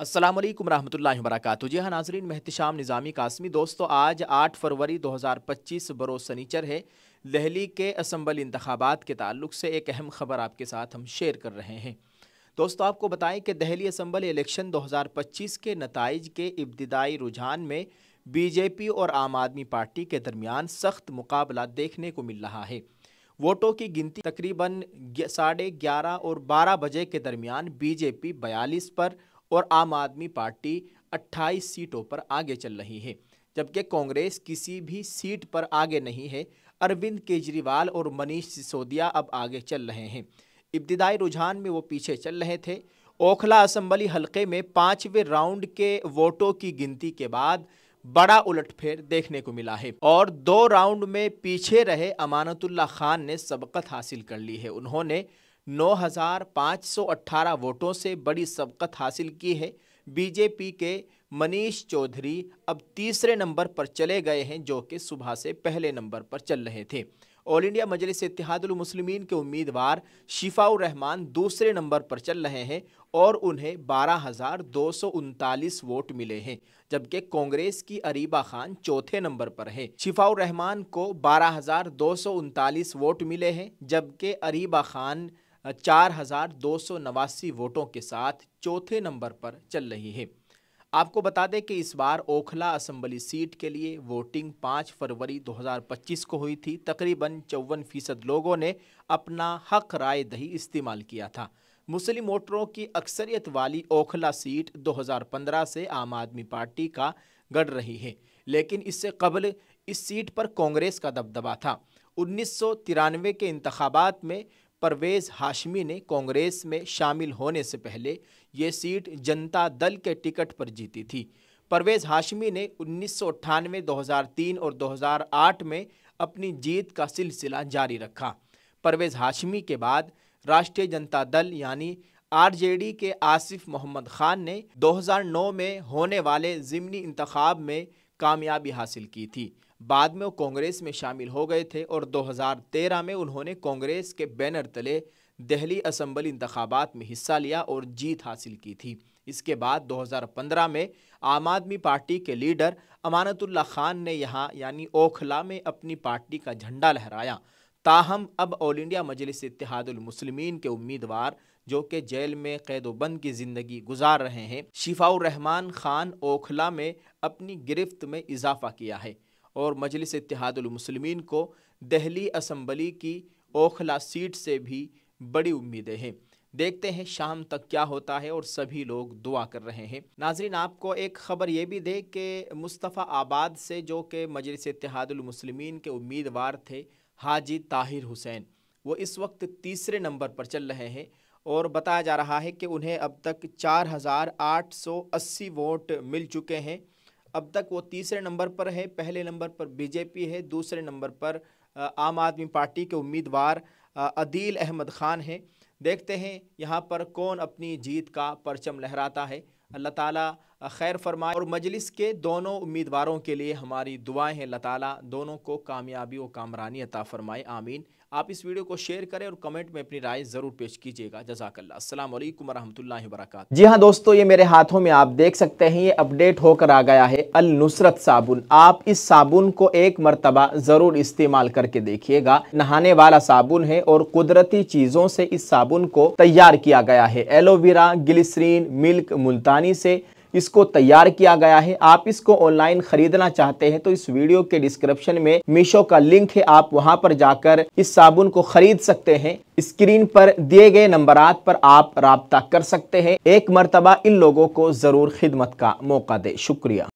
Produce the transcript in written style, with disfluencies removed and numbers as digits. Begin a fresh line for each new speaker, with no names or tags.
अस्सलाम वालेकुम रहमतुल्लाहि व बरकातुहू। जी हाँ नाज़रीन, मैं एहतिशाम निज़ामी कासमी। दोस्तों, आज 8 फरवरी 2025 बरोज़ सनीचर है। दिल्ली के असम्बली इंतखाबात के ताल्लुक से एक अहम खबर आपके साथ हम शेयर कर रहे हैं। दोस्तों, आपको बताएं कि दिल्ली असम्बली इलेक्शन 2025 के नताइज के इब्तिदाई रुझान में बीजेपी और आम आदमी पार्टी के दरमियान सख्त मुकाबला देखने को मिल रहा है। वोटों की गिनती तकरीबन 11:30 और 12 बजे के दरमियान बीजेपी 42 पर और आम आदमी पार्टी 28 सीटों पर आगे चल रही है, जबकि कांग्रेस किसी भी सीट पर आगे नहीं है। अरविंद केजरीवाल और मनीष सिसोदिया अब आगे चल रहे हैं। इब्तिदाई रुझान में वो पीछे चल रहे थे। ओखला असम्बली हलके में 5वें राउंड के वोटों की गिनती के बाद बड़ा उलटफेर देखने को मिला है और 2 राउंड में पीछे रहे अमानतुल्लाह खान ने सबकत हासिल कर ली है। उन्होंने 9,518 वोटों से बड़ी सबकत हासिल की है। बीजेपी के मनीष चौधरी अब तीसरे नंबर पर चले गए हैं, जो कि सुबह से पहले नंबर पर चल रहे थे। ऑल इंडिया मजलिस इत्तेहादुल मुस्लिमीन के उम्मीदवार शिफाउर रहमान दूसरे नंबर पर चल रहे हैं और उन्हें 12,239 वोट मिले हैं, जबकि कांग्रेस की अरीबा खान चौथे नंबर पर है। शिफाउर रहमान को 12,239 वोट मिले हैं, जबकि अरीबा खान 4,289 वोटों के साथ चौथे नंबर पर चल रही है। आपको बता दें कि इस बार ओखला असम्बली सीट के लिए वोटिंग 5 फरवरी 2025 को हुई थी। तकरीबन 54% लोगों ने अपना हक राय दही इस्तेमाल किया था। मुस्लिम वोटरों की अक्सरियत वाली ओखला सीट 2015 से आम आदमी पार्टी का गढ़ रही है, लेकिन इससे कबल इस सीट पर कांग्रेस का दबदबा था। 1993 के इंतखाबात में परवेज़ हाशमी ने कांग्रेस में शामिल होने से पहले ये सीट जनता दल के टिकट पर जीती थी। परवेज़ हाशमी ने 1998, 2003 और 2008 में अपनी जीत का सिलसिला जारी रखा। परवेज़ हाशमी के बाद राष्ट्रीय जनता दल यानी आरजेडी के आसिफ मोहम्मद खान ने 2009 में होने वाले ज़िमनी इंतखाब में कामयाबी हासिल की थी। बाद में वो कांग्रेस में शामिल हो गए थे और 2013 में उन्होंने कांग्रेस के बैनर तले दिल्ली असम्बली इंतखाबात में हिस्सा लिया और जीत हासिल की थी। इसके बाद 2015 में आम आदमी पार्टी के लीडर अमानतुल्लाह खान ने यहाँ यानी ओखला में अपनी पार्टी का झंडा लहराया। ताहम अब ऑल इंडिया मजलिस इत्तेहादुल मुस्लिमीन के उम्मीदवार, जो कि जेल में कैदोबंद की ज़िंदगी गुजार रहे हैं, शिफाउर रहमान खान ओखला में अपनी गिरफ्त में इजाफा किया है और मजलिस इत्तेहादुल मुस्लिमीन को दिल्ली असम्बली की ओखला सीट से भी बड़ी उम्मीदें हैं। देखते हैं शाम तक क्या होता है और सभी लोग दुआ कर रहे हैं। नाजरीन, आपको एक ख़बर ये भी दे कि मुस्तफ़ा आबाद से, जो कि मजलिस इत्तेहादुल मुस्लिमीन के उम्मीदवार थे, हाजी ताहिर हुसैन, वो इस वक्त तीसरे नंबर पर चल रहे हैं और बताया जा रहा है कि उन्हें अब तक 4,880 वोट मिल चुके हैं। अब तक वो तीसरे नंबर पर है। पहले नंबर पर बीजेपी है, दूसरे नंबर पर आम आदमी पार्टी के उम्मीदवार अदील अहमद खान हैं। देखते हैं यहाँ पर कौन अपनी जीत का परचम लहराता है। अल्लाह ताला खैर फरमाए और मजलिस के दोनों उम्मीदवारों के लिए हमारी दुआएं हैं। अल्लाह ताला दोनों को कामयाबी और कामरानी अता फरमाए, आमीन। आप इस वीडियो को शेयर करें और कमेंट में अपनी राय ज़रूर पेश कीजिएगा। जज़ाकल्लाह। अस्सलाम वालेकुम रहमतुल्लाहि व बरकातुहू।
जी हाँ दोस्तों, ये मेरे हाथों में आप देख सकते हैं, ये अपडेट होकर आ गया है अल नुसरत साबुन। आप इस साबुन को एक मर्तबा ज़रूर इस्तेमाल करके देखिएगा। नहाने वाला साबुन है और कुदरती चीज़ों से इस साबुन को तैयार किया गया है। एलोवेरा, ग्लिसरीन, मिल्क, मुल्तानी से इसको तैयार किया गया है। आप इसको ऑनलाइन खरीदना चाहते हैं तो इस वीडियो के डिस्क्रिप्शन में मीशो का लिंक है, आप वहां पर जाकर इस साबुन को खरीद सकते हैं। स्क्रीन पर दिए गए नंबरात पर आप राब्ता कर सकते हैं। एक मर्तबा इन लोगों को जरूर खिदमत का मौका दे। शुक्रिया।